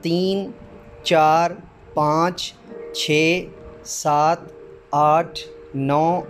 3, 4, 5, 6, 7, 8, 9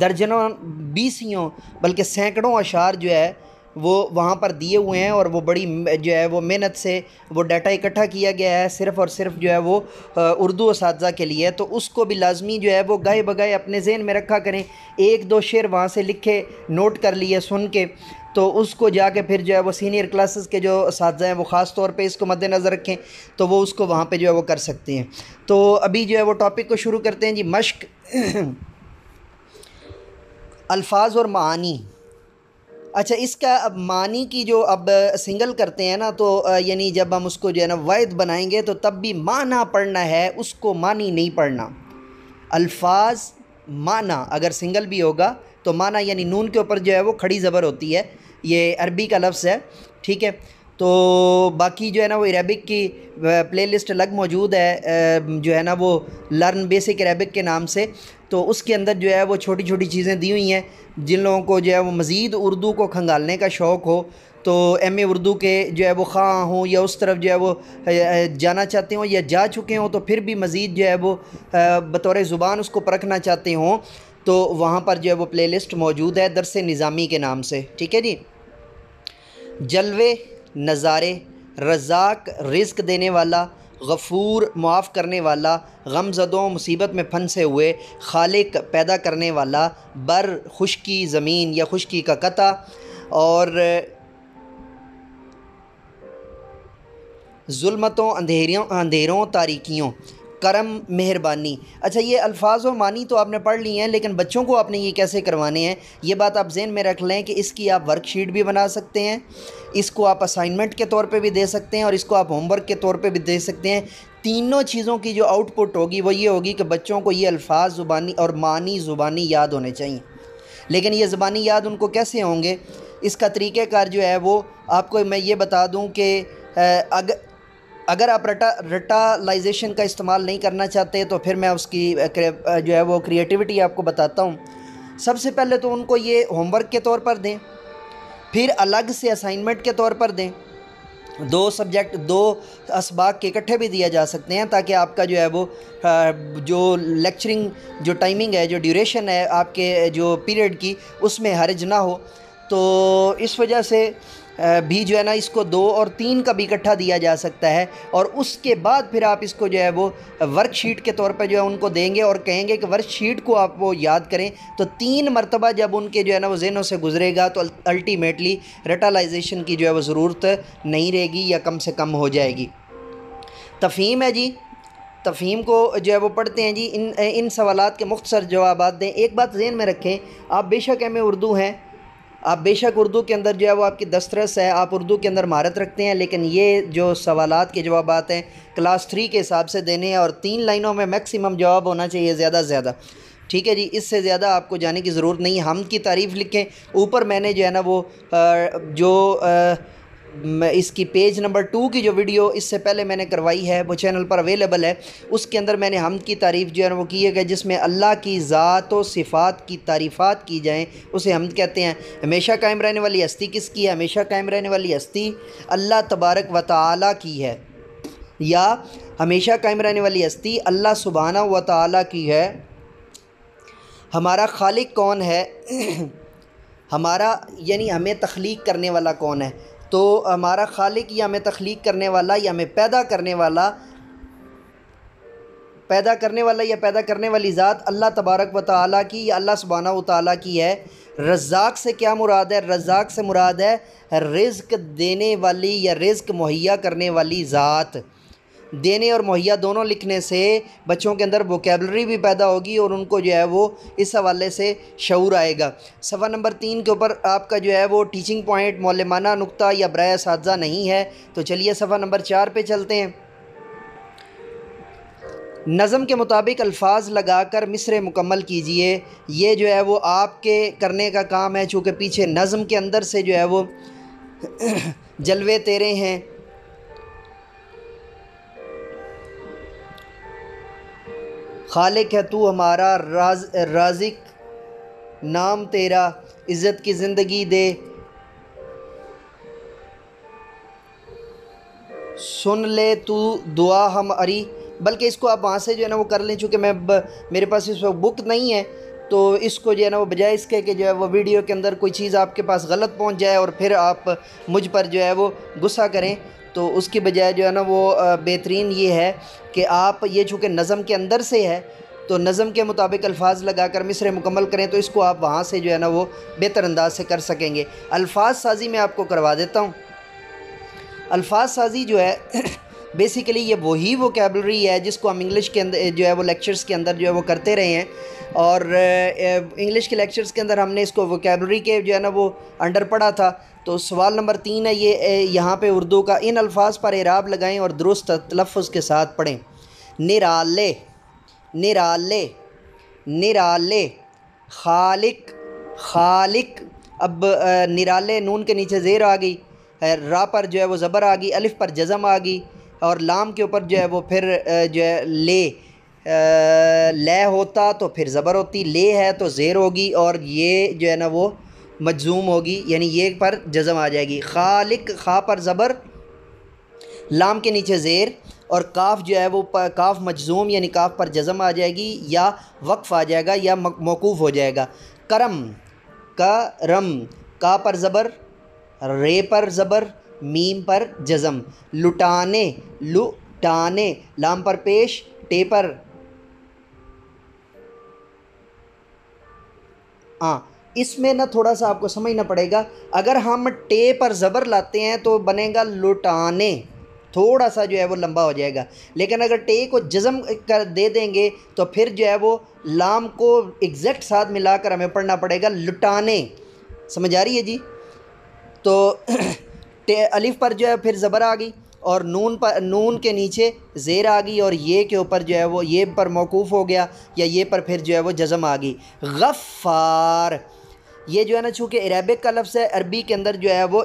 درجنوں بیسیوں بلکہ سینکڑوں اشعار جو ہے وہ وہاں پر دیے ہوئے ہیں، اور وہ بڑی جو ہے وہ محنت سے وہ ڈیٹا اکٹھا کیا گیا ہے صرف اور صرف جو ہے وہ اردو اساتذہ کے لیے. تو اس کو بھی لازمی جو ہے وہ گاہے بگاہے اپنے ذہن میں رکھا کریں. ایک دو شعر وہاں سے لکھے نوٹ کر لیے سن کے، تو اس کو جا کے پھر جو ہے وہ سینئر کلاسز کے جو اساتذہ ہیں وہ خاص طور پہ اس کو مد نظر رکھیں تو وہ اس کو وہاں پہ جو ہے وہ کر سکتے ہیں. تو ابھی جو ہے وہ ٹاپک کو شروع کرتے ہیں جی. مشق الفاظ اور معانی. اچھا، اس کا اب معنی کی جو اب سنگل کرتے ہیں نا، تو یعنی جب ہم اس کو جو ہے نا واحد بنائیں گے تو تب بھی معنی پڑھنا ہے، اس کو معنی نہیں پڑھنا. الفاظ معنی اگر سنگل بھی ہوگا تو معنی یعنی نون کے اوپر جو ہے وہ کھڑی زبر ہوتی ہے، یہ عربی کا لفظ ہے، ٹھیک ہے. تو باقی جو ہے نا وہ عربک کی پلے لسٹ الگ موجود ہے، جو ہے نا وہ لرن بیسک عربک کے نام سے. تو اس کے اندر جو ہے وہ چھوٹی چھوٹی چیزیں دی ہوئی ہیں. جن لوگوں کو جو ہے وہ مزید اردو کو کھنگالنے کا شوق ہو، تو ایم اے اردو کے جو ہے وہ خواہاں ہوں یا اس طرف جو ہے وہ جانا چاہتے ہوں یا جا چکے ہوں، تو پھر بھی مزید جو ہے وہ بطور زبان اس کو پرکھنا چاہتے ہوں، تو وہاں پر جو ہے وہ پلے لسٹ موجود ہے درس نظامی کے نام سے، ٹھیک ہے جی. جلوے، نظارے، رزاق رزق دینے والا، غفور معاف کرنے والا، غم زدوں مصیبت میں پھنسے ہوئے، خالق پیدا کرنے والا، بر خشکی زمین یا خشکی کا قطع، اور ظلمتوں اندھیروں تاریکیوں، کرم مہربانی. اچھا، یہ الفاظ و معنی تو آپ نے پڑھ لی ہیں، لیکن بچوں کو آپ نے یہ کیسے کروانے ہیں یہ بات آپ ذہن میں رکھ لیں کہ اس کی آپ ورک شیٹ بھی بنا سکتے ہیں، اس کو آپ اسائنمنٹ کے طور پہ بھی دے سکتے ہیں، اور اس کو آپ ہوم ورک کے طور پہ بھی دے سکتے ہیں. تینوں چیزوں کی جو آؤٹ پٹ ہوگی وہ یہ ہوگی کہ بچوں کو یہ الفاظ زبانی اور معنی زبانی یاد ہونے چاہیے. لیکن یہ زبانی یاد ان کو کیسے ہوں گے؟ اس کا طریقہ کار جو ہے وہ آپ کو میں یہ بتا دوں کہ اگر آپ رٹالائزیشن کا استعمال نہیں کرنا چاہتے تو پھر میں اس کی جو ہے وہ کریٹیوٹی آپ کو بتاتا ہوں. سب سے پہلے تو ان کو یہ ہوم ورک کے طور پر دیں، پھر الگ سے اسائنمنٹ کے طور پر دیں. دو اسباق کے اکٹھے بھی دیا جا سکتے ہیں، تاکہ آپ کا جو ہے وہ جو لیکچرنگ جو ٹائمنگ ہے، جو ڈیوریشن ہے آپ کے جو پیریڈ کی، اس میں حرج نہ ہو. تو اس وجہ سے بھی جو ہے نا اس کو 2 اور 3 کا بھی اکٹھا دیا جا سکتا ہے، اور اس کے بعد پھر آپ اس کو جو ہے وہ ورک شیٹ کے طور پہ جو ہے ان کو دیں گے اور کہیں گے کہ ورک شیٹ کو آپ وہ یاد کریں. تو 3 مرتبہ جب ان کے جو ہے نا وہ ذہنوں سے گزرے گا تو الٹیمیٹلی رٹالائزیشن کی جو ہے وہ ضرورت نہیں رہے گی یا کم سے کم ہو جائے گی. تفہیم ہے جی. تفہیم کو جو ہے وہ پڑھتے ہیں جی. ان سوالات کے مختصر جوابات دیں. ایک بات ذہن میں رکھیں، آپ بے شک ایم اے اردو ہیں، آپ بے شک اردو کے اندر جو ہے وہ آپ کی دسترس ہے، آپ اردو کے اندر مہارت رکھتے ہیں، لیکن یہ جو سوالات کے جوابات ہیں کلاس 3 کے حساب سے دینے ہیں، اور 3 لائنوں میں میکسیمم جواب ہونا چاہیے زیادہ سے زیادہ، ٹھیک ہے جی. اس سے زیادہ آپ کو جانے کی ضرورت نہیں. حمد کی تعریف لکھیں. اوپر میں نے جو ہے نا وہ جو اس کی پیج نمبر 2 کی جو ویڈیو اس سے پہلے میں نے کروائی ہے وہ چینل پر اویلیبل ہے. اس کے اندر میں نے حمد کی تعریف جو ہے وہ کی ہے کہ جس میں اللہ کی ذات و صفات کی تعریفات کی جائیں، اسے حمد کہتے ہیں. ہمیشہ قائم رہنے والی ہستی کس کی ہے؟ ہمیشہ قائم رہنے والی ہستی اللہ تبارک و تعالیٰ کی ہے، یا ہمیشہ قائم رہنے والی ہستی اللہ سبحانہ و تعالیٰ کی ہے. ہمارا خالق کون ہے؟ ہمارا یعنی ہمیں تخلیق کرنے والا کون ہے؟ تو ہمارا خالق یا ہمیں تخلیق کرنے والا یا ہمیں پیدا کرنے والا یا پیدا کرنے والی ذات اللہ تبارک و تعالیٰ کی یا اللہ سبحانہ و تعالیٰ کی ہے. رزاق سے کیا مراد ہے؟ رزاق سے مراد ہے رزق دینے والی یا رزق مہیا کرنے والی ذات. دینے اور مہیا دونوں لکھنے سے بچوں کے اندر ووکیبلری بھی پیدا ہوگی اور ان کو جو ہے وہ اس حوالے سے شعور آئے گا. صفحہ نمبر 3 کے اوپر آپ کا جو ہے وہ ٹیچنگ پوائنٹ معلمانہ نقطہ یا برائے اساتذہ نہیں ہے. تو چلیے صفحہ نمبر 4 پہ چلتے ہیں. نظم کے مطابق الفاظ لگا کر مصرع مکمل کیجئے. یہ جو ہے وہ آپ کے کرنے کا کام ہے، چونکہ پیچھے نظم کے اندر سے جو ہے وہ جلوے تیرے ہیں، خالق ہے تو ہمارا، رازق نام تیرا، عزت کی زندگی دے، سن لے تو دعا ہماری. بلکہ اس کو آپ وہاں سے جو ہے نا وہ کر لیں، چونکہ میرے پاس اس وقت بک نہیں ہے تو اس کو جو ہے نا وہ بجائے اس کے کہ جو ہے وہ ویڈیو کے اندر کوئی چیز آپ کے پاس غلط پہنچ جائے اور پھر آپ مجھ پر جو ہے وہ غصہ کریں، تو اس کی بجائے جو ہے نا وہ بہترین یہ ہے کہ آپ یہ چونکہ نظم کے اندر سے ہے تو نظم کے مطابق الفاظ لگا کر مصرع مکمل کریں، تو اس کو آپ وہاں سے جو ہے نا وہ بہتر انداز سے کر سکیں گے۔ الفاظ سازی میں آپ کو کروا دیتا ہوں۔ الفاظ سازی جو ہے بیسیکلی یہ وہی ووکیبلری ہے جس کو ہم انگلش کے اندر جو ہے وہ لیکچرز کے اندر جو ہے وہ کرتے رہے ہیں، اور انگلش کے لیکچرز کے اندر ہم نے اس کو ووکیبلری کے جو ہے نا وہ انڈر پڑھا تھا۔ تو سوال نمبر 3 ہے یہ یہاں پہ اردو کا، ان الفاظ پر اعراب لگائیں اور درست تلفظ کے ساتھ پڑھیں۔ نرالے، نرالے، نرالے، خالق، خالق۔ اب نرالے نون کے نیچے زیر آ گئی، را پر جو ہے وہ زبر آ گئی، الف پر جزم آ گئی، اور لام کے اوپر جو ہے وہ پھر جو ہے لے ہوتا تو پھر زبر ہوتی، لے ہے تو زیر ہوگی، اور یہ جو ہے نا وہ مجزوم ہوگی، یعنی یہ پر جزم آ جائے گی۔ خالق، خا پر زبر، لام کے نیچے زیر، اور کاف جو ہے وہ کاف مجزوم یعنی کاف پر جزم آ جائے گی، یا وقف آ جائے گا یا موقوف ہو جائے گا۔ کرم، کرم، کا پر زبر، رے پر زبر، میم پر جزم۔ لٹانے، لٹانے، لام پر پیش، ٹے پر اس میں نا تھوڑا سا آپ کو سمجھنا پڑے گا، اگر ہم ٹے پر زبر لاتے ہیں تو بنے گا لٹانے، تھوڑا سا جو ہے وہ لمبا ہو جائے گا، لیکن اگر ٹے کو جزم کر دے دیں گے تو پھر جو ہے وہ لام کو ایگزیکٹ ساتھ ملا کر ہمیں پڑھنا پڑے گا لٹانے۔ سمجھ آ رہی ہے جی؟ تو الف پر جو ہے پھر زبر آ گئی، اور نون کے نیچے زیر آ گئی، اور یہ کے اوپر جو ہے وہ یہ پر موقوف ہو گیا، یا یہ پر پھر جو ہے وہ جزم آ گئی۔ غفار، یہ جو ہے نا چونکہ عربک کا لفظ ہے، عربی کے اندر جو ہے وہ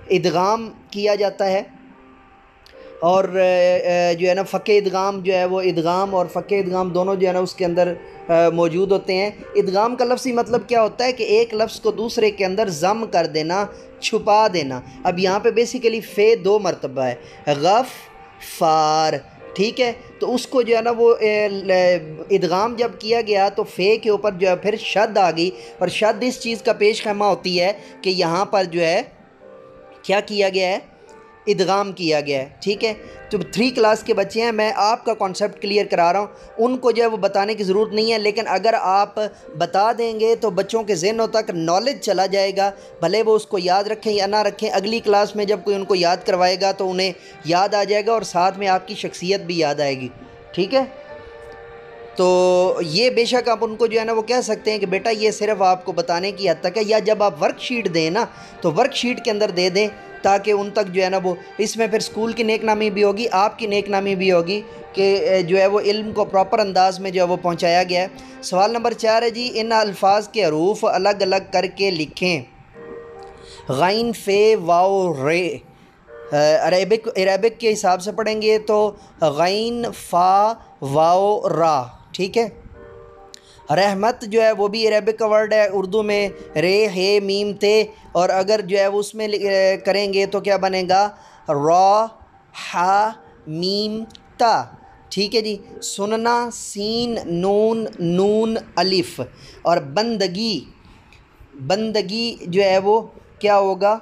ادغام کیا جاتا ہے، اور جو ہے نا فک ادغام جو ہے وہ ادغام اور فک ادغام دونوں جو ہے نا اس کے اندر موجود ہوتے ہیں۔ ادغام کا لفظی مطلب کیا ہوتا ہے کہ ایک لفظ کو دوسرے کے اندر ضم کر دینا، چھپا دینا۔ اب یہاں پہ بیسیکلی فے 2 مرتبہ ہے، غف فار، ٹھیک ہے؟ تو اس کو جو ہے نا وہ ادغام جب کیا گیا تو فے کے اوپر جو ہے پھر شد آ گئی، اور شد اس چیز کا پیش خیمہ ہوتی ہے کہ یہاں پر جو ہے کیا کیا گیا ہے، ادغام کیا گیا ہے، ٹھیک ہے؟ تو 3 کلاس کے بچے ہیں، میں آپ کا کانسیپٹ کلیئر کرا رہا ہوں، ان کو جو ہے وہ بتانے کی ضرورت نہیں ہے، لیکن اگر آپ بتا دیں گے تو بچوں کے ذہنوں تک نالج چلا جائے گا، بھلے وہ اس کو یاد رکھیں یا نہ رکھیں، اگلی کلاس میں جب کوئی ان کو یاد کروائے گا تو انہیں یاد آ جائے گا، اور ساتھ میں آپ کی شخصیت بھی یاد آئے گی، ٹھیک ہے؟ تو یہ بے شک آپ ان کو جو ہے نا وہ کہہ سکتے ہیں کہ بیٹا یہ صرف آپ کو بتانے کی حد تک ہے، یا جب آپ ورک شیٹ دیں نا تو ورک شیٹ کے اندر دے دیں، تاکہ ان تک جو ہے نا وہ اس میں پھر اسکول کی نیک نامی بھی ہوگی، آپ کی نیک نامی بھی ہوگی کہ جو ہے وہ علم کو پراپر انداز میں جو ہے وہ پہنچایا گیا ہے۔ سوال نمبر 4 ہے جی، ان الفاظ کے حروف الگ الگ کر کے لکھیں۔ غین، فے، واو، رے۔ عربک کے حساب سے پڑھیں گے تو غین، فا، واو، را، ٹھیک ہے؟ رحمت جو ہے وہ بھی عربک کا ورڈ ہے، اردو میں رے، ہے، میم، تے، اور اگر جو ہے وہ اس میں کریں گے تو کیا بنے گا، را، ہا، میم، تا، ٹھیک ہے جی؟ سننا، سین، نون، نون، الف، اور بندگی، بندگی جو ہے وہ کیا ہوگا،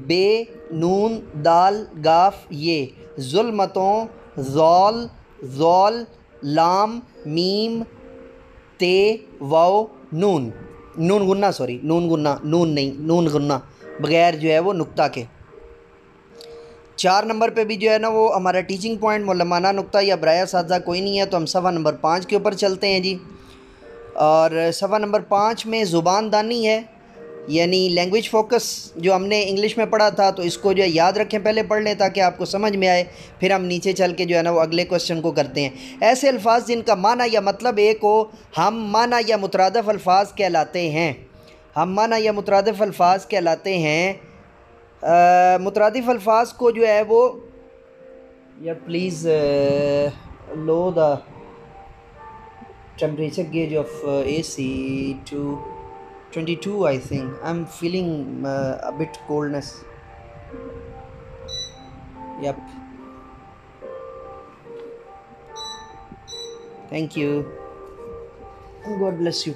بے، نون، دال، گاف، یہ۔ ظلمتوں، زول، زول، لام، میم، تے، واو، نون، نون غنہ، سوری نون غنہ، نون نہیں، نون غنہ بغیر جو ہے وہ نقطہ کے۔ 4 نمبر پہ بھی جو ہے نا وہ ہمارا ٹیچنگ پوائنٹ مولمانہ نقطہ یا برائے اساتذہ کوئی نہیں ہے، تو ہم صفحہ نمبر 5 کے اوپر چلتے ہیں جی، اور صفحہ نمبر 5 میں زبان دانی ہے، یعنی لینگویج فوکس جو ہم نے انگلش میں پڑھا تھا، تو اس کو جو ہے یاد رکھیں، پہلے پڑھ لیں تاکہ آپ کو سمجھ میں آئے، پھر ہم نیچے چل کے جو ہے نا وہ اگلے کوسچن کو کرتے ہیں۔ ایسے الفاظ جن کا معنی یا مطلب ایک ہو ہم معنی یا مترادف الفاظ کہلاتے ہیں، ہم معنی یا مترادف الفاظ کہلاتے ہیں۔ مترادف الفاظ کو جو ہے وہ یا پلیز لو the temperature gauge of AC to 22 I think. I'm feeling a bit coldness. Yep. Thank you. God bless you.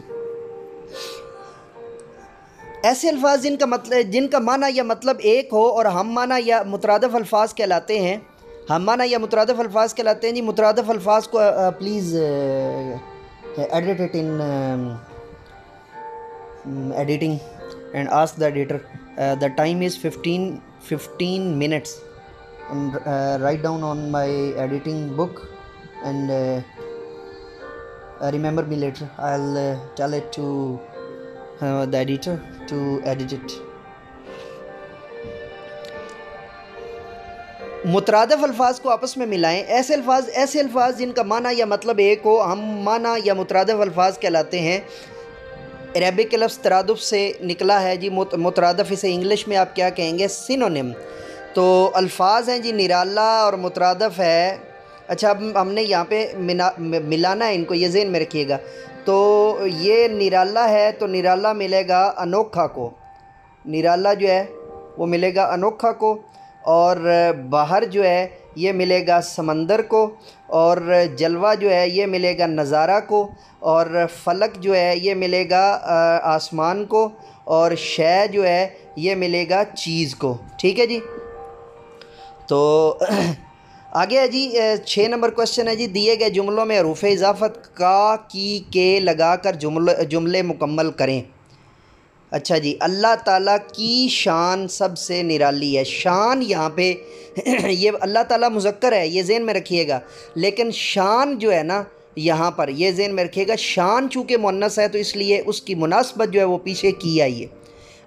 ایسے الفاظ جن کا معنی یا مطلب ایک ہو اور ہم معنی یا مترادف الفاظ کہلاتے ہیں. ہم معنی یا مترادف الفاظ کہلاتے ہیں جی. مترادف الفاظ کو please edit it in editing and ask the editor. The time is 15 minutes and write down on my editing book and remember me later. I'll tell it to the editor to edit it. مترادف الفاظ کو آپس میں ملائیں. ایسے الفاظ جن کا معنی یا مطلب ایک ہو ہم معنی یا مترادف الفاظ کہلاتے ہیں. عربک کے لفظ ترادف سے نکلا ہے جی. مترادف اسے انگلش میں آپ کیا کہیں گے؟ سینونیم. تو الفاظ ہیں جی نرالا اور مترادف ہے. اچھا اب ہم نے یہاں پہ ملانا ہے ان کو، یہ ذہن میں رکھیے گا. تو یہ نرالا ہے تو نرالا ملے گا انوکھا کو. نرالا جو ہے وہ ملے گا انوکھا کو. اور باہر جو ہے یہ ملے گا سمندر کو. اور جلوہ جو ہے یہ ملے گا نظارہ کو. اور فلک جو ہے یہ ملے گا آسمان کو. اور شے جو ہے یہ ملے گا چیز کو. ٹھیک ہے جی. تو آگے ہے جی 6 نمبر کوشچن ہے جی. دیے گئے جملوں میں حروف اضافت کا کی کے لگا کر جملے مکمل کریں. اچھا جی. اللہ تعالیٰ کی شان سب سے نرالی ہے. شان یہاں پہ یہ اللہ تعالیٰ مذکر ہے، یہ ذہن میں رکھیے گا. لیکن شان جو ہے نا یہاں پر یہ ذہن میں رکھیے گا، شان چونکہ مؤنث ہے تو اس لیے اس کی مناسبت جو ہے وہ پیچھے کی آئی ہے.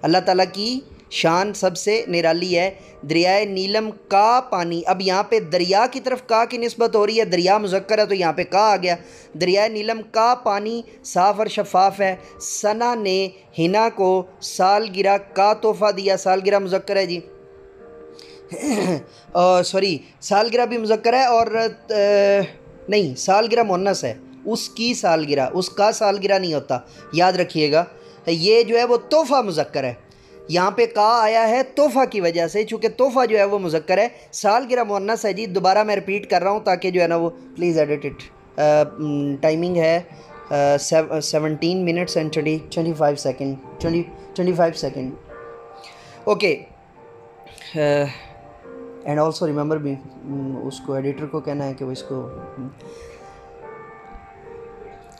اللہ تعالیٰ کی شان سب سے نرالی ہے. دریائے نیلم کا پانی. اب یہاں پہ دریا کی طرف کا کی نسبت ہو رہی ہے، دریا مذکر ہے تو یہاں پہ کا آ گیا. دریائے نیلم کا پانی صاف اور شفاف ہے. ثنا نے ہنا کو سالگرہ کا تحفہ دیا. سالگرہ مذکر ہے جی. سوری سالگرہ بھی مذکر ہے اور نہیں سالگرہ مؤنث ہے. اس کی سالگرہ، اس کا سالگرہ نہیں ہوتا، یاد رکھیے گا. یہ جو ہے وہ تحفہ مذکر ہے. یہاں پہ کا آیا ہے تحفہ کی وجہ سے، چونکہ تحفہ جو ہے وہ مذکر ہے. سالگرہ مؤنث ہے جی. دوبارہ میں ریپیٹ کر رہا ہوں تاکہ جو ہے نا وہ پلیز ایڈٹ اٹ. ٹائمنگ ہے 17 minutes and 25 seconds. Okay. And also remember بھی اس کو ایڈیٹر کو کہنا ہے کہ وہ اس کو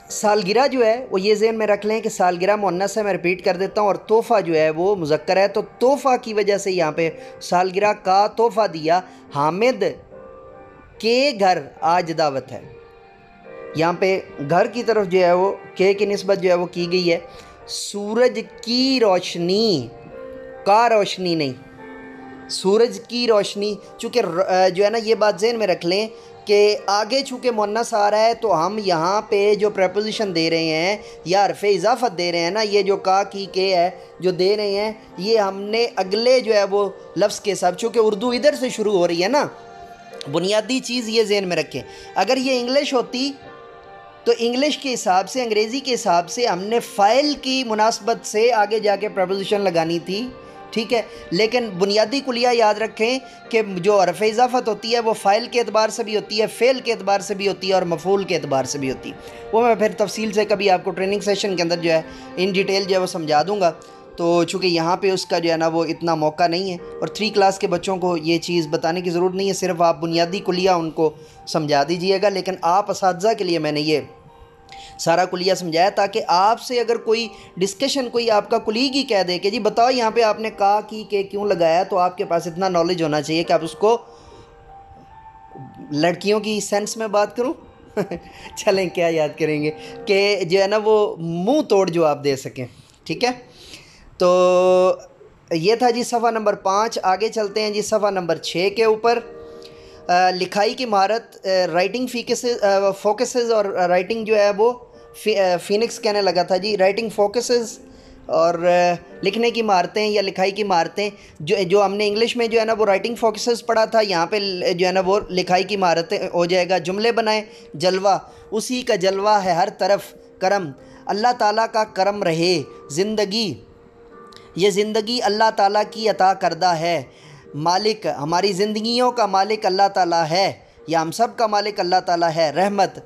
سالگرہ جو ہے وہ یہ ذہن میں رکھ لیں کہ سالگرہ مؤنث ہے. میں ریپیٹ کر دیتا ہوں. اور تحفہ جو ہے وہ مذکر ہے. تو تحفہ کی وجہ سے یہاں پہ سالگرہ کا تحفہ دیا. حامد کے گھر آج دعوت ہے. یہاں پہ گھر کی طرف جو ہے وہ کے کی نسبت جو ہے وہ کی گئی ہے. سورج کی روشنی، کا روشنی نہیں، سورج کی روشنی. چونکہ جو ہے نا یہ بات ذہن میں رکھ لیں کہ آگے چونکہ مؤنث آ رہا ہے تو ہم یہاں پہ جو پریپوزیشن دے رہے ہیں یا حرف اضافت دے رہے ہیں نا، یہ جو کا کی کے ہے جو دے رہے ہیں، یہ ہم نے اگلے جو ہے وہ لفظ کے ساتھ، چونکہ اردو ادھر سے شروع ہو رہی ہے نا، بنیادی چیز یہ ذہن میں رکھیں. اگر یہ انگلش ہوتی تو انگلش کے حساب سے، انگریزی کے حساب سے ہم نے فاعل کی مناسبت سے آگے جا کے پریپوزیشن لگانی تھی. ٹھیک ہے. لیکن بنیادی کلیہ یاد رکھیں کہ جو حرف اضافت ہوتی ہے وہ فاعل کے اعتبار سے بھی ہوتی ہے، فعل کے اعتبار سے بھی ہوتی ہے اور مفعول کے اعتبار سے بھی ہوتی ہے. وہ میں پھر تفصیل سے کبھی آپ کو ٹریننگ سیشن کے اندر جو ہے ان ڈیٹیل جو ہے وہ سمجھا دوں گا. تو چونکہ یہاں پہ اس کا جو ہے نا وہ اتنا موقع نہیں ہے، اور 3 کلاس کے بچوں کو یہ چیز بتانے کی ضرورت نہیں ہے. صرف آپ بنیادی کلیہ ان کو سمجھا دیجئے گا. لیکن آپ اساتذہ کے لیے میں نے یہ سارا کلیہ سمجھایا تاکہ آپ سے اگر کوئی ڈسکشن کوئی آپ کا کلیگ ہی کہہ دے کہ جی بتاؤ یہاں پہ آپ نے کا کی کے کیوں لگایا، تو آپ کے پاس اتنا نالج ہونا چاہیے کہ آپ اس کو، لڑکیوں کی سینس میں بات کروں چلیں کیا یاد کریں گے کہ جو ہے نا وہ منہ توڑ جواب دے سکیں. ٹھیک ہے. تو یہ تھا جی صفحہ نمبر 5. آگے چلتے ہیں جی صفحہ نمبر 6 کے اوپر. لکھائی کی مہارت، رائٹنگ فوکسز اور رائٹنگ جو ہے وہ فینکس کہنے لگا تھا جی. رائٹنگ فوکسز اور لکھنے کی مہارتیں یا لکھائی کی مہارتیں جو ہم نے انگلش میں جو ہے نا وہ رائٹنگ فوکسز پڑھا تھا، یہاں پہ جو ہے نا وہ لکھائی کی مہارتیں ہو جائے گا. جملے بنائیں. جلوہ، اسی کا جلوہ ہے ہر طرف کرم. اللہ تعالیٰ کا کرم رہے. زندگی، یہ زندگی اللہ تعالیٰ کی عطا کردہ ہے. مالک، ہماری زندگیوں کا مالک اللہ تعالیٰ ہے، یا ہم سب کا مالک اللہ تعالیٰ ہے. رحمت،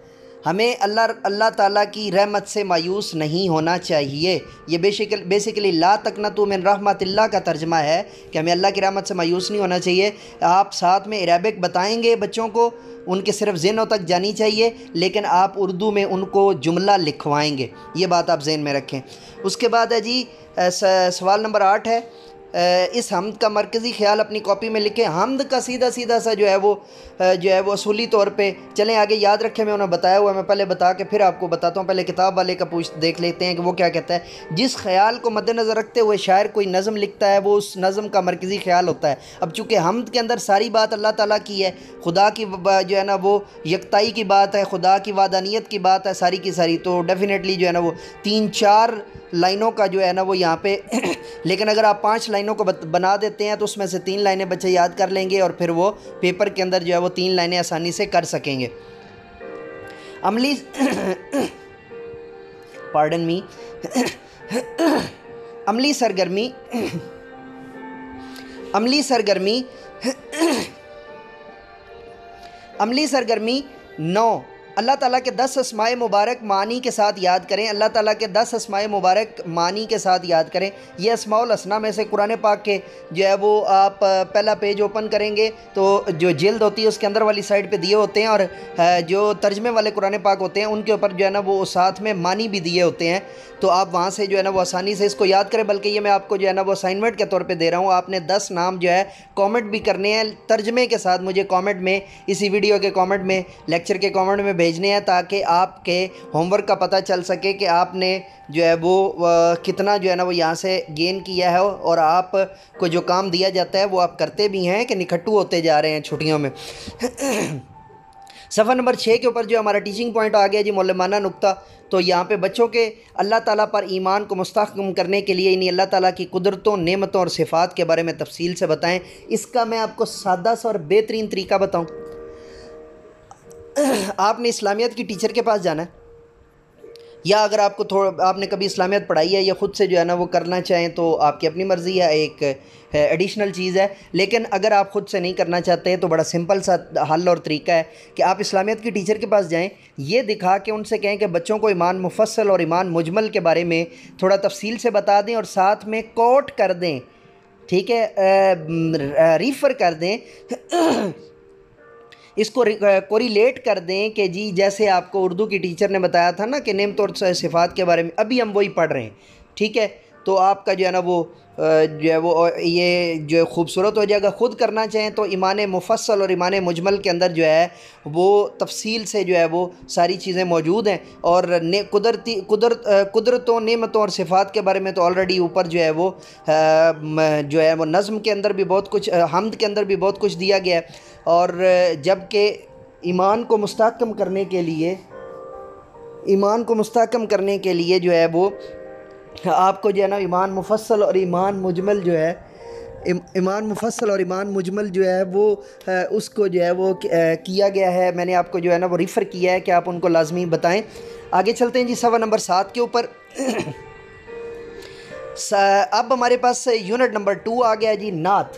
ہمیں اللہ تعالیٰ کی رحمت سے مایوس نہیں ہونا چاہیے۔ یہ بیسیکلی لا تقنطوا من رحمت اللہ کا ترجمہ ہے کہ ہمیں اللہ کی رحمت سے مایوس نہیں ہونا چاہیے۔ آپ ساتھ میں عربک بتائیں گے بچوں کو، ان کے صرف ذہنوں تک جانی چاہیے، لیکن آپ اردو میں ان کو جملہ لکھوائیں گے، یہ بات آپ ذہن میں رکھیں۔ اس کے بعد ہے جی سوال نمبر 8 ہے، اس حمد کا مرکزی خیال اپنی کاپی میں لکھیں۔ حمد کا سیدھا سا جو ہے وہ اصولی طور پہ چلیں آگے یاد رکھیں، میں انہیں بتایا ہوا ہے، میں پہلے بتا کے پھر آپ کو بتاتا ہوں۔ پہلے کتاب والے کا دیکھ لیتے ہیں کہ وہ کیا کہتا ہے۔ جس خیال کو مد نظر رکھتے ہوئے شاعر کوئی نظم لکھتا ہے وہ اس نظم کا مرکزی خیال ہوتا ہے۔ اب چونکہ حمد کے اندر ساری بات اللہ تعالیٰ کی ہے، خدا کی جو ہے نا وہ یکتائی کی بات ہے، خدا کی وحدانیت کی بات ہے ساری کی ساری، تو ڈیفینیٹلی جو ہے نا وہ 3-4 لائنوں کا جو ہے نا وہ یہاں پہ لیکن اگر آپ 5 لائنوں کو بنا دیتے ہیں تو اس میں سے 3 لائنیں بچے یاد کر لیں گے اور پھر وہ پیپر کے اندر جو ہے وہ 3 لائنیں آسانی سے کر سکیں گے۔ عملی پارڈن می عملی سرگرمی عملی سرگرمی 9، اللہ تعالیٰ کے 10 اسماء مبارک معنی کے ساتھ یاد کریں۔ اللہ تعالیٰ کے 10 اسماء مبارک معنی کے ساتھ یاد کریں۔ یہ اسماء الحسنہ میں سے قرآن پاک کے جو ہے وہ آپ پہلا پیج اوپن کریں گے تو جو جلد ہوتی ہے اس کے اندر والی سائڈ پہ دیے ہوتے ہیں، اور جو ترجمے والے قرآن پاک ہوتے ہیں ان کے اوپر جو ہے نا وہ ساتھ میں معنی بھی دیے ہوتے ہیں، تو آپ وہاں سے جو ہے نا وہ آسانی سے اس کو یاد کریں۔ بلکہ یہ میں آپ کو جو ہے نا وہ اسائنمنٹ کے طور پہ دے رہا ہوں، آپ نے 10 نام جو ہے کامنٹ بھی کرنے ہیں ترجمے کے ساتھ، مجھے کامنٹ میں، اسی ویڈیو کے کامنٹ میں، لیکچر کے کامنٹ میں بھیجنے ہیں، تاکہ آپ کے ہوم ورک کا پتہ چل سکے کہ آپ نے جو ہے وہ کتنا جو ہے نا وہ یہاں سے گین کیا ہے، اور آپ کو جو کام دیا جاتا ہے وہ آپ کرتے بھی ہیں کہ نکھٹو ہوتے جا رہے ہیں چھٹیوں میں۔ صفحہ نمبر 6 کے اوپر جو ہمارا ٹیچنگ پوائنٹ آ گیا جی معلمانہ نقطہ، تو یہاں پہ بچوں کے اللہ تعالیٰ پر ایمان کو مستحکم کرنے کے لیے، یعنی اللہ تعالیٰ کی قدرتوں، نعمتوں اور صفات کے بارے میں تفصیل سے بتائیں۔ اس کا میں آپ کو سادہ سا اور بہترین طریقہ بتاؤں، آپ نے اسلامیات کی ٹیچر کے پاس جانا ہے، یا اگر آپ کو آپ نے کبھی اسلامیات پڑھائی ہے یا خود سے جو ہے نا وہ کرنا چاہیں تو آپ کی اپنی مرضی ہے، ایک ایڈیشنل چیز ہے، لیکن اگر آپ خود سے نہیں کرنا چاہتے تو بڑا سمپل سا حل اور طریقہ ہے کہ آپ اسلامیات کی ٹیچر کے پاس جائیں، یہ دکھا کے ان سے کہیں کہ بچوں کو ایمان مفصل اور ایمان مجمل کے بارے میں تھوڑا تفصیل سے بتا دیں، اور ساتھ میں کوٹ کر دیں، ٹھیک ہے، ریفر کر دیں، اس کو کوریلیٹ کر دیں کہ جی جیسے آپ کو اردو کی ٹیچر نے بتایا تھا نا کہ نعمت اور صفات کے بارے میں، ابھی ہم وہی پڑھ رہے ہیں، ٹھیک ہے، تو آپ کا جو ہے نا وہ جو ہے وہ یہ جو خوبصورت ہو جائے گا۔ خود کرنا چاہیں تو ایمان مفصل اور ایمان مجمل کے اندر جو ہے وہ تفصیل سے جو ہے وہ ساری چیزیں موجود ہیں، اور قدرتوں، نعمتوں اور صفات کے بارے میں تو آلریڈی اوپر جو ہے وہ نظم کے اندر بھی بہت کچھ، حمد کے اندر بھی بہت کچھ دیا گیا ہے، اور جبکہ ایمان کو مستحکم کرنے کے لیے جو ہے وہ آپ کو جو ہے نا ایمان مفصل اور ایمان مجمل جو ہے وہ اس کو جو ہے وہ کیا گیا ہے، میں نے آپ کو جو ہے نا وہ ریفر کیا ہے کہ آپ ان کو لازمی بتائیں۔ آگے چلتے ہیں جی صفحہ نمبر 7 کے اوپر۔ اب ہمارے پاس یونٹ نمبر 2 آ گیا جی، نعت۔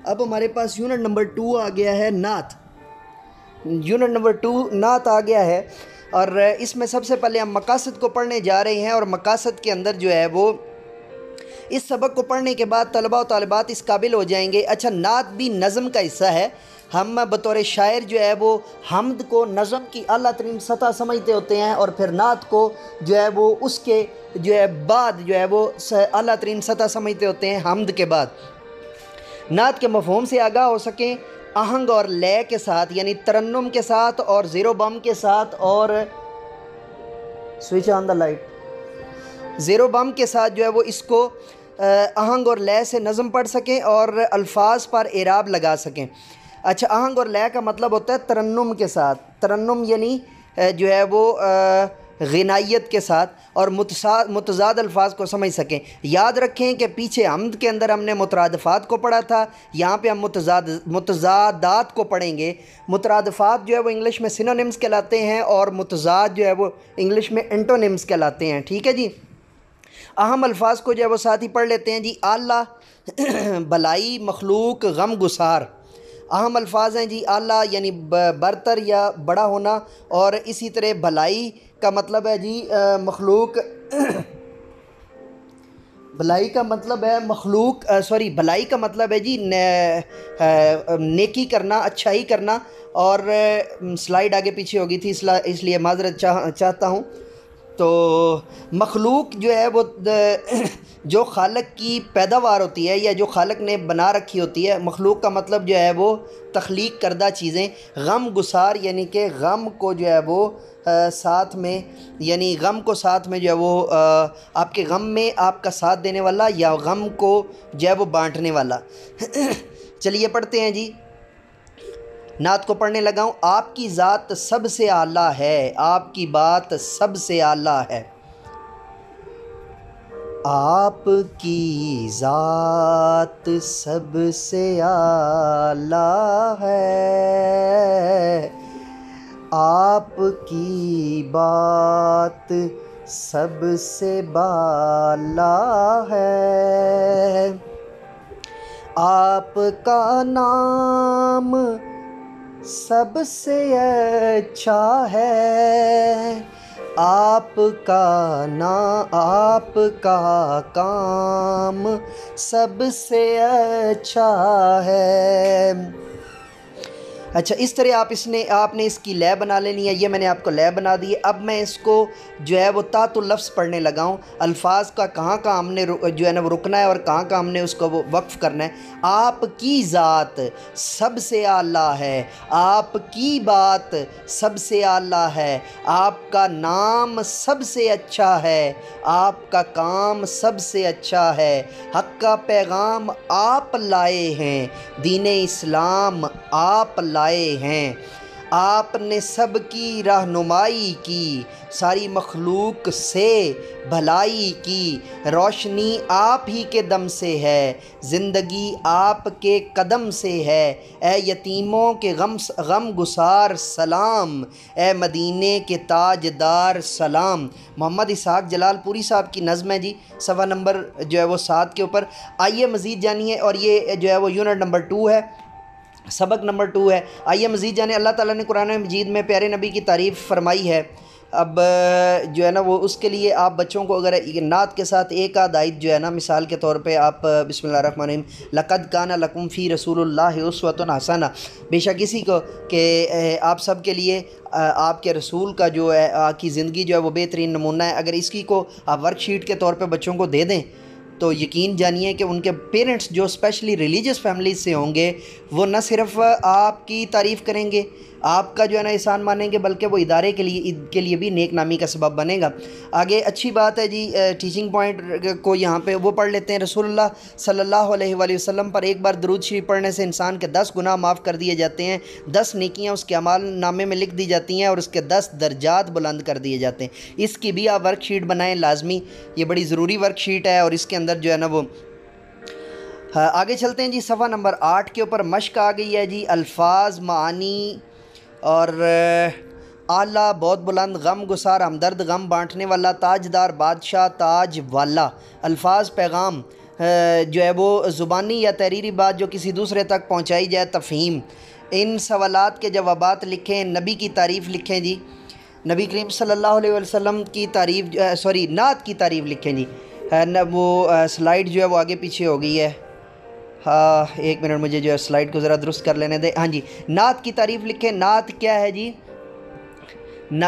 اب ہمارے پاس یونٹ نمبر 2 آ گیا ہے، نعت۔ یونٹ نمبر 2 نعت آ گیا ہے، اور اس میں سب سے پہلے ہم مقاصد کو پڑھنے جا رہے ہیں، اور مقاصد کے اندر جو ہے وہ اس سبق کو پڑھنے کے بعد طلبہ و طالبات اس قابل ہو جائیں گے۔ اچھا، نعت بھی نظم کا حصہ ہے، ہم بطور شاعر جو ہے وہ حمد کو نظم کی اعلیٰ ترین سطح سمجھتے ہوتے ہیں، اور پھر نعت کو جو ہے وہ اس کے جو ہے بعد جو ہے وہ اعلیٰ ترین سطح سمجھتے ہوتے ہیں حمد کے بعد۔ نعت کے مفہوم سے آگاہ ہو سکیں، آہنگ اور لے کے ساتھ، یعنی ترنم کے ساتھ اور زیرو بم کے ساتھ، اور switch on the light, zero بم کے ساتھ جو ہے وہ اس کو آہنگ اور لے سے نظم پڑھ سکیں اور الفاظ پر اعراب لگا سکیں۔ اچھا، آہنگ اور لے کا مطلب ہوتا ہے ترنم کے ساتھ، ترنم یعنی جو ہے وہ غنائیت کے ساتھ، اور متضاد الفاظ کو سمجھ سکیں۔ یاد رکھیں کہ پیچھے حمد کے اندر ہم نے مترادفات کو پڑھا تھا، یہاں پہ ہم متضادات کو پڑھیں گے۔ مترادفات جو ہے وہ انگلش میں سینونیمز کہلاتے ہیں، اور متضاد جو ہے وہ انگلش میں اینٹونیمز کہلاتے ہیں، ٹھیک ہے جی۔ اہم الفاظ کو جو ہے وہ ساتھ ہی پڑھ لیتے ہیں جی۔ اعلیٰ، بھلائی، مخلوق، غم گسار۔ اہم الفاظ ہیں جی اعلیٰ یعنی برتر یا بڑا ہونا، اور اسی طرح بھلائی کا مطلب ہے جی مخلوق بھلائی کا مطلب ہے بھلائی کا مطلب ہے جی نیکی کرنا، اچھائی کرنا، اور سلائیڈ آگے پیچھے ہو گئی تھی اس لیے معذرت چاہتا ہوں۔ تو مخلوق جو ہے وہ جو خالق کی پیداوار ہوتی ہے یا جو خالق نے بنا رکھی ہوتی ہے، مخلوق کا مطلب جو ہے وہ تخلیق کردہ چیزیں، غم گسار یعنی کہ غم کو جو ہے وہ ساتھ میں، یعنی غم کو ساتھ میں جو ہے وہ آپ کے غم میں آپ کا ساتھ دینے والا، یا غم کو جو ہے وہ بانٹنے والا۔ چلیے پڑھتے ہیں جی، نعت کو پڑھنے لگا ہوں۔ آپ کی ذات سب سے اعلیٰ ہے، آپ کی بات سب سے اعلیٰ ہے، آپ کی ذات سب سے اعلیٰ ہے، آپ کی بات سب سے بالا ہے، آپ کا نام سب سے اچھا ہے، آپ کا کام سب سے اچھا ہے۔ اچھا، اس طرح آپ نے اس کی لے بنا لینی ہے۔ یہ میں نے آپ کو لے بنا دی ہے۔ اب میں اس کو جو ہے وہ تحت اللفظ پڑھنے لگا ہوں، الفاظ کا کہاں ہم نے جو ہے نا وہ رکنا ہے اور کہاں ہم نے اس کو وہ وقف کرنا ہے۔ آپ کی ذات سب سے اعلیٰ ہے، آپ کی بات سب سے اعلیٰ ہے، آپ کا نام سب سے اچھا ہے، آپ کا کام سب سے اچھا ہے، حق کا پیغام آپ لائے ہیں، دین اسلام آپ لائے ہیں، آپ نے سب کی رہنمائی کی، ساری مخلوق سے بھلائی کی، روشنی آپ ہی کے دم سے ہے، زندگی آپ کے قدم سے ہے، اے یتیموں کے غم گسار سلام، اے مدینے کے تاجدار سلام۔ محمد اسحاق جلال پوری صاحب کی نظم ہے جی، صفحہ نمبر جو ہے وہ 7 کے اوپر۔ آئیے مزید جانیے، اور یہ جو ہے وہ یونٹ نمبر 2 ہے، سبق نمبر 2 ہے۔ آئیے مزید جانے۔ اللہ تعالیٰ نے قرآن مجید میں پیارے نبی کی تعریف فرمائی ہے۔ اب جو ہے نا وہ اس کے لیے آپ بچوں کو اگر نعت کے ساتھ ایک آدھ آیت جو ہے نا مثال کے طور پہ آپ بسم اللہ الرحمن الرحیم لقد کان لکم فی رسول اللہ اسوۃ حسنہ، بے شک اسی کو کہ آپ سب کے لیے آپ کے رسول کا جو ہے کی زندگی جو ہے وہ بہترین نمونہ ہے، اگر اس کی کو آپ ورک شیٹ کے طور پہ بچوں کو دے دیں تو یقین جانیے کہ ان کے پیرنٹس جو اسپیشلی ریلیجس فیملیز سے ہوں گے وہ نہ صرف آپ کی تعریف کریں گے، آپ کا جو ہے نا احسان مانیں گے، بلکہ وہ ادارے کے لیے بھی نیک نامی کا سبب بنے گا۔ آگے اچھی بات ہے جی، ٹیچنگ پوائنٹ کو یہاں پہ وہ پڑھ لیتے ہیں۔ رسول اللہ صلی اللہ علیہ وآلہ وسلم پر ایک بار درود شریف پڑھنے سے انسان کے 10 گناہ معاف کر دیے جاتے ہیں، 10 نیکیاں اس کے اعمال نامے میں لکھ دی جاتی ہیں، اور اس کے 10 درجات بلند کر دیے جاتے ہیں۔ اس کی بھی آپ ورک شیٹ بنائیں لازمی، یہ بڑی ضروری ورک شیٹ ہے، اور اس کے اندر جو ہے نا وہ آگے چلتے ہیں جی۔ صفحہ نمبر 8 کے اوپر مشق آ گئی ہے جی، الفاظ، معانی اور اعلیٰ، بہت بلند، غم گسار، ہمدرد، غم بانٹنے والا، تاجدار، بادشاہ، تاج والا۔ الفاظ، پیغام جو ہے وہ زبانی یا تحریری بات جو کسی دوسرے تک پہنچائی جائے، تفہیم۔ ان سوالات کے جوابات لکھیں، نبی کی تعریف لکھیں جی، نبی کریم صلی اللہ علیہ وسلم کی تعریف نعت کی تعریف لکھیں جی۔ وہ سلائیڈ جو ہے وہ آگے پیچھے ہو گئی ہے، ہاں ایک منٹ مجھے جو ہے سلائیڈ کو ذرا درست کر لینے دیں۔ ہاں جی، نعت کی تعریف لکھیں۔ نعت کیا ہے جی؟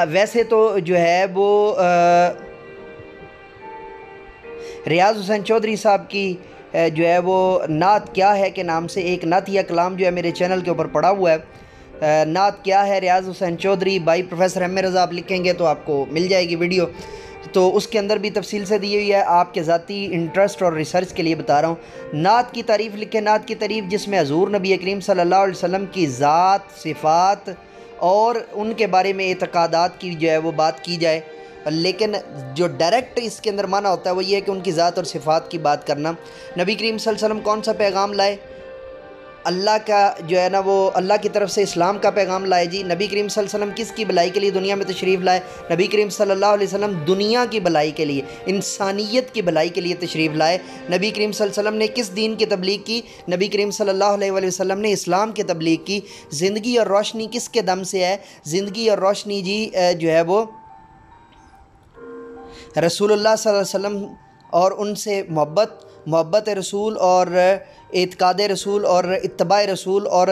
ویسے تو جو ہے وہ ریاض حسین چودھری صاحب کی جو ہے وہ نعت کیا ہے کے نام سے ایک نعتیہ کلام جو ہے میرے چینل کے اوپر پڑا ہوا ہے۔ نعت کیا ہے ریاض حسین چودھری بائی پروفیسر ایم رضا، آپ لکھیں گے تو آپ کو مل جائے گی ویڈیو، تو اس کے اندر بھی تفصیل سے دی ہوئی ہے، آپ کے ذاتی انٹرسٹ اور ریسرچ کے لیے بتا رہا ہوں۔ نعت کی تعریف لکھیں۔ نعت کی تعریف جس میں حضور نبی کریم صلی اللہ علیہ وسلم کی ذات، صفات اور ان کے بارے میں اعتقادات کی جو ہے وہ بات کی جائے، لیکن جو ڈائریکٹ اس کے اندر معنی ہوتا ہے وہ یہ ہے کہ ان کی ذات اور صفات کی بات کرنا۔ نبی کریم صلی اللہ علیہ وسلم کون سا پیغام لائے؟ اللہ کا جو ہے نا وہ اللہ کی طرف سے اسلام کا پیغام لائے جی۔ نبی کریم صلی اللہ علیہ وسلم کس کی بھلائی کے لیے دنیا میں تشریف لائے؟ نبی کریم صلی اللہ علیہ وسلم دنیا کی بھلائی کے لیے، انسانیت کی بھلائی کے لیے تشریف لائے۔ نبی کریم صلی اللہ علیہ وسلم نے کس دین کی تبلیغ کی؟ نبی کریم صلی اللہ علیہ وسلم نے اسلام کی تبلیغ کی۔ زندگی اور روشنی کس کے دم سے ہے؟ زندگی اور روشنی جی جو ہے وہ رسول اللہ صلی اللہ علیہ وسلم اور ان سے محبت رسول اور اعتقاد رسول اور اتباع رسول اور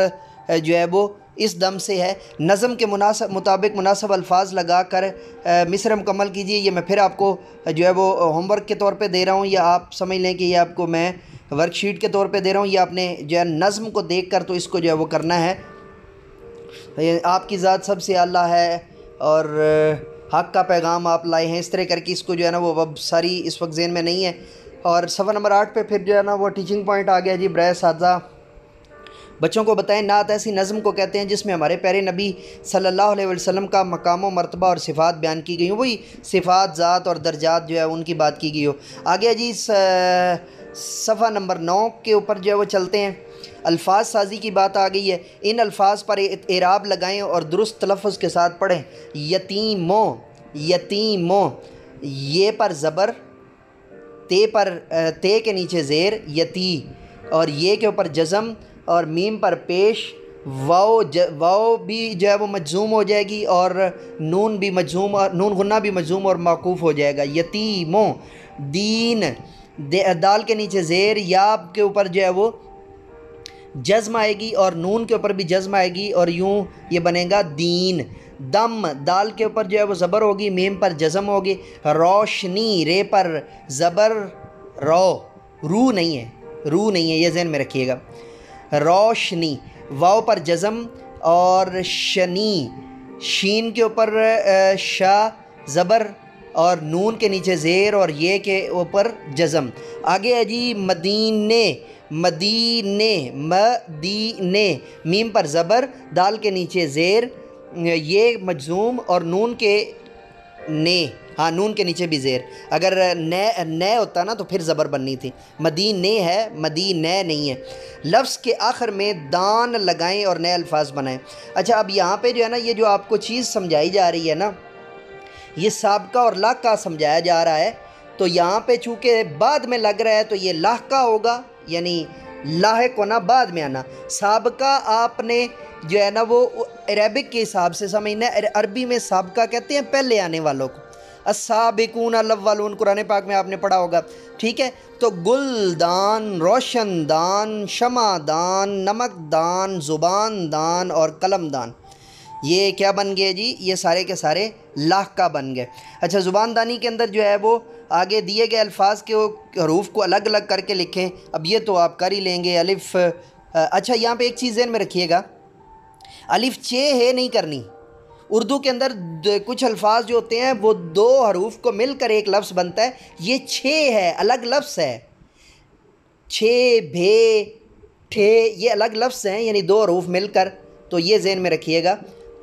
جو ہے وہ اس دم سے ہے۔ نظم کے مطابق مناسب الفاظ لگا کر مصرع مکمل کیجیے۔ یہ میں پھر آپ کو جو ہے وہ ہوم ورک کے طور پہ دے رہا ہوں، یا آپ سمجھ لیں کہ یہ آپ کو میں ورک شیٹ کے طور پہ دے رہا ہوں، یا آپ نے جو ہے نظم کو دیکھ کر تو اس کو جو ہے وہ کرنا ہے۔ آپ کی ذات سب سے اعلیٰ ہے اور حق کا پیغام آپ لائے ہیں، اس طرح کر کے اس کو جو ہے نا وہ اب ساری اس وقت ذہن میں نہیں ہے۔ اور صفحہ نمبر 8 پہ پھر جو ہے نا وہ ٹیچنگ پوائنٹ آ گیا جی۔ برائے اساتذہ بچوں کو بتائیں نعت ایسی نظم کو کہتے ہیں جس میں ہمارے پیارے نبی صلی اللہ علیہ وسلم کا مقام و مرتبہ اور صفات بیان کی گئی ہوں، وہی صفات، ذات اور درجات جو ہے ان کی بات کی گئی ہو۔ آگے جی صفحہ نمبر 9 کے اوپر جو ہے وہ چلتے ہیں۔ الفاظ سازی کی بات آ گئی ہے۔ ان الفاظ پر اعراب لگائیں اور درست تلفظ کے ساتھ پڑھیں۔ یتیموں، یہ پر زبر، تے کے نیچے زیر یتی، اور یہ کے اوپر جزم اور میم پر پیش، واو بھی جو ہے وہ مجزوم ہو جائے گی اور نون بھی مجزوم، نون غنہ بھی مجزوم اور موقوف ہو جائے گا۔ یتیموں، دین، دال کے نیچے زیر، یا کے اوپر جو ہے وہ جزم آئے گی اور نون کے اوپر بھی جزم آئے گی اور یوں یہ بنے گا دین۔ دم، دال کے اوپر جو ہے وہ زبر ہوگی، میم پر جزم ہوگی۔ روشنی، رے پر زبر، رو نہیں ہے، یہ ذہن میں رکھیے گا۔ روشنی، واو پر جزم اور شنی، شین کے اوپر شا زبر اور نون کے نیچے زیر اور یہ کے اوپر جزم۔ آگے ہے جی مدینے، میم پر زبر، دال کے نیچے زیر، یہ مجزوم اور نون کے نون کے نیچے بھی زیر۔ اگر نے ہوتا نا تو پھر زبر بننی تھی۔ مدینے ہے، مدینے نہیں ہے۔ لفظ کے آخر میں دان لگائیں اور نئے الفاظ بنائیں۔ اچھا، اب یہاں پہ جو ہے نا یہ جو آپ کو چیز سمجھائی جا رہی ہے نا، یہ سابقہ اور لاحقہ سمجھایا جا رہا ہے، تو یہاں پہ چونکہ بعد میں لگ رہا ہے تو یہ لاحقہ ہوگا، یعنی لاحق ہونا بعد میں آنا۔ سابقہ آپ نے جو ہے نا وہ عربک کے حساب سے سمجھنا ہے۔ عربی میں سابقہ کہتے ہیں پہلے آنے والوں کو۔ السابقون الاولون قرآن پاک میں آپ نے پڑھا ہوگا، ٹھیک ہے؟ تو گل دان، روشن دان، شمع دان، نمک دان، زبان دان اور قلم دان، یہ کیا بن گئے جی؟ یہ سارے کے سارے لاحقہ بن گئے۔ اچھا، زبان دانی کے اندر جو ہے وہ آگے دیے گئے الفاظ کے حروف کو الگ الگ کر کے لکھیں۔ اب یہ تو آپ کر ہی لیں گے۔ الف، اچھا یہاں پہ ایک چیز ذہن میں رکھیے گا، الف چ ہے نہیں کرنی۔ اردو کے اندر کچھ الفاظ جو ہوتے ہیں وہ دو حروف کو مل کر ایک لفظ بنتا ہے، یہ چھ ہے، الگ لفظ ہے۔ چھ، بھے، ٹھے، یہ الگ لفظ ہیں، یعنی دو حروف مل کر، تو یہ ذہن میں رکھیے گا،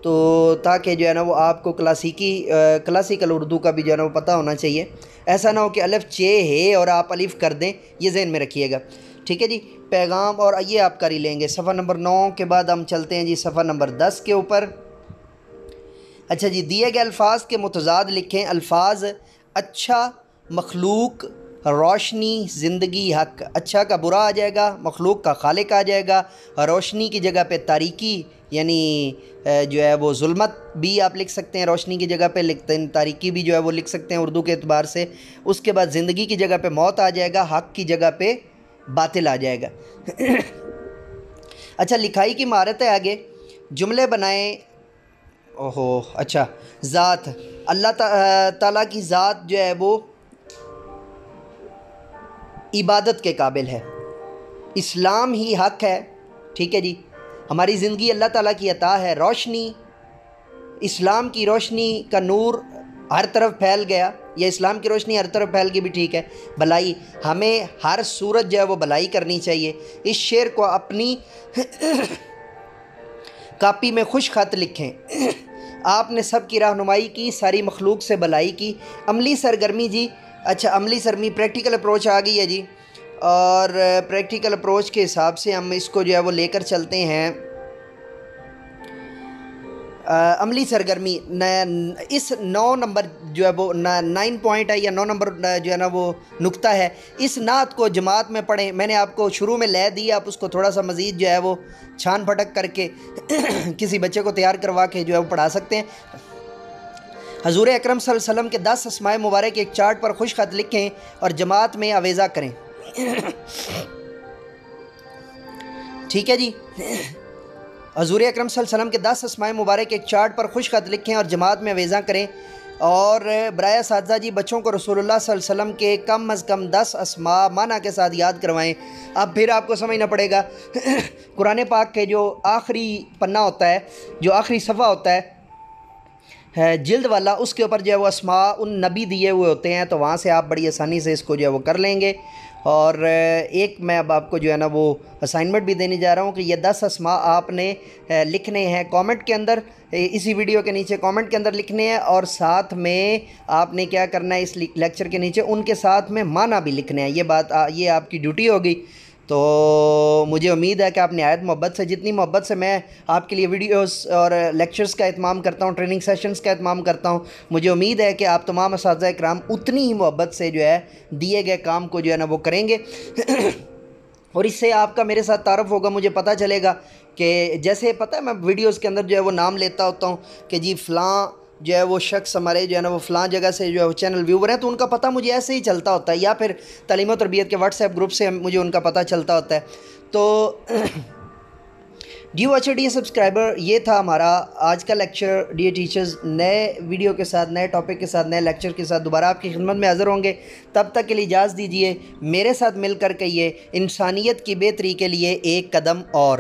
تو تاکہ جو ہے نا وہ آپ کو کلاسیکل اردو کا بھی جو ہے نا وہ پتہ ہونا چاہیے۔ ایسا نہ ہو کہ الف چ ہے اور آپ الف کر دیں، یہ ذہن میں رکھیے گا، ٹھیک ہے جی؟ پیغام اور یہ آپ کر ہی لیں گے۔ صفحہ نمبر 9 کے بعد ہم چلتے ہیں جی صفحہ نمبر 10 کے اوپر۔ اچھا جی، دیے گئے الفاظ کے متضاد لکھیں۔ الفاظ اچھا، مخلوق، روشنی، زندگی، حق۔ اچھا کا برا آ جائے گا، مخلوق کا خالق آ جائے گا، روشنی کی جگہ پہ تاریکی یعنی جو ہے وہ ظلمت بھی آپ لکھ سکتے ہیں، روشنی کی جگہ پہ لکھتے ہیں، تاریکی بھی جو ہے وہ لکھ سکتے ہیں اردو کے اعتبار سے۔ اس کے بعد زندگی کی جگہ پہ موت آ جائے گا، حق کی جگہ پہ باطل آ جائے گا۔ اچھا، لکھائی کی مہارت ہے آگے، جملے بنائیں۔ اچھا، ذات، اللہ تعالیٰ کی ذات جو ہے وہ عبادت کے قابل ہے، اسلام ہی حق ہے، ٹھیک ہے جی؟ ہماری زندگی اللہ تعالیٰ کی عطا ہے، روشنی، اسلام کی روشنی کا نور ہر طرف پھیل گیا، یا اسلام کی روشنی ہر طرف پھیل گئی بھی ٹھیک ہے۔ بھلائی، ہمیں ہر صورت جو ہے وہ بھلائی کرنی چاہیے۔ اس شعر کو اپنی کاپی میں خوش خط لکھیں۔ آپ نے سب کی رہنمائی کی، ساری مخلوق سے بھلائی کی۔ عملی سرگرمی جی، اچھا عملی سرگرمی پریکٹیکل اپروچ آ گئی ہے جی، اور پریکٹیکل اپروچ کے حساب سے ہم اس کو جو ہے وہ لے کر چلتے ہیں عملی سرگرمی۔ اس 9 نمبر جو ہے وہ 9 پوائنٹ ہے یا 9 نمبر جو ہے نا وہ نقطہ ہے، اس نعت کو جماعت میں پڑھیں۔ میں نے آپ کو شروع میں لے دی، آپ اس کو تھوڑا سا مزید جو ہے وہ چھان پھٹک کر کے کسی بچے کو تیار کروا کے جو ہے وہ پڑھا سکتے ہیں۔ حضور اکرم صلی اللہ علیہ وسلم کے 10 اسماء مبارک ایک چارٹ پر خوش خط لکھیں اور جماعت میں آویزہ کریں۔ ٹھیک ہے جی، حضور اکرم صلی اللہ علیہ وسلم کے 10 اسماء مبارک ایک چارٹ پر خوش خط لکھیں اور جماعت میں آویزہ کریں۔ اور برائے اساتذہ جی، بچوں کو رسول اللہ صلی اللہ علیہ وسلم کے کم از کم 10 اسماء معنی کے ساتھ یاد کروائیں۔ اب پھر آپ کو سمجھنا پڑے گا قرآن پاک کے جو آخری پنہ ہوتا ہے، جو آخری صفحہ ہوتا ہے جلد والا، اس کے اوپر جو ہے وہ اسماء ان نبی دیے ہوئے ہوتے ہیں، تو وہاں سے آپ بڑی آسانی سے اس کو جو ہے وہ کر لیں گے۔ اور ایک میں اب آپ کو جو ہے نا وہ اسائنمنٹ بھی دینے جا رہا ہوں کہ یہ 10 اسماء آپ نے لکھنے ہیں کامنٹ کے اندر، اسی ویڈیو کے نیچے کامنٹ کے اندر لکھنے ہیں، اور ساتھ میں آپ نے کیا کرنا ہے، اس لیکچر کے نیچے ان کے ساتھ میں معنی بھی لکھنے ہیں۔ یہ آپ کی ڈیوٹی ہوگی۔ تو مجھے امید ہے کہ آپ نہایت محبت سے، جتنی محبت سے میں آپ کے لیے ویڈیوز اور لیکچرز کا اہتمام کرتا ہوں، ٹریننگ سیشنز کا اہتمام کرتا ہوں، مجھے امید ہے کہ آپ تمام اساتذہ اکرام اتنی ہی محبت سے جو ہے دیے گئے کام کو جو ہے نا وہ کریں گے۔ اور اس سے آپ کا میرے ساتھ تعارف ہوگا، مجھے پتہ چلے گا کہ جیسے پتہ ہے میں ویڈیوز کے اندر جو ہے وہ نام لیتا ہوتا ہوں کہ جی فلاں جو ہے وہ شخص ہمارے جو ہے نا وہ فلاں جگہ سے جو ہے وہ چینل ویور ہیں، تو ان کا پتہ مجھے ایسے ہی چلتا ہوتا ہے، یا پھر تعلیم و تربیت کے واٹس ایپ گروپ سے مجھے ان کا پتہ چلتا ہوتا ہے۔ تو ڈیو اچھا ڈی سبسکرائبر، یہ تھا ہمارا آج کا لیکچر۔ ڈیئر ٹیچرز، نئے ویڈیو کے ساتھ، نئے ٹاپک کے ساتھ، نئے لیکچر کے ساتھ دوبارہ آپ کی خدمت میں حاضر ہوں گے۔ تب تک کے لیے اجازت دیجیے، میرے ساتھ مل کر کہیے، انسانیت کی بہتری کے لیے ایک قدم اور۔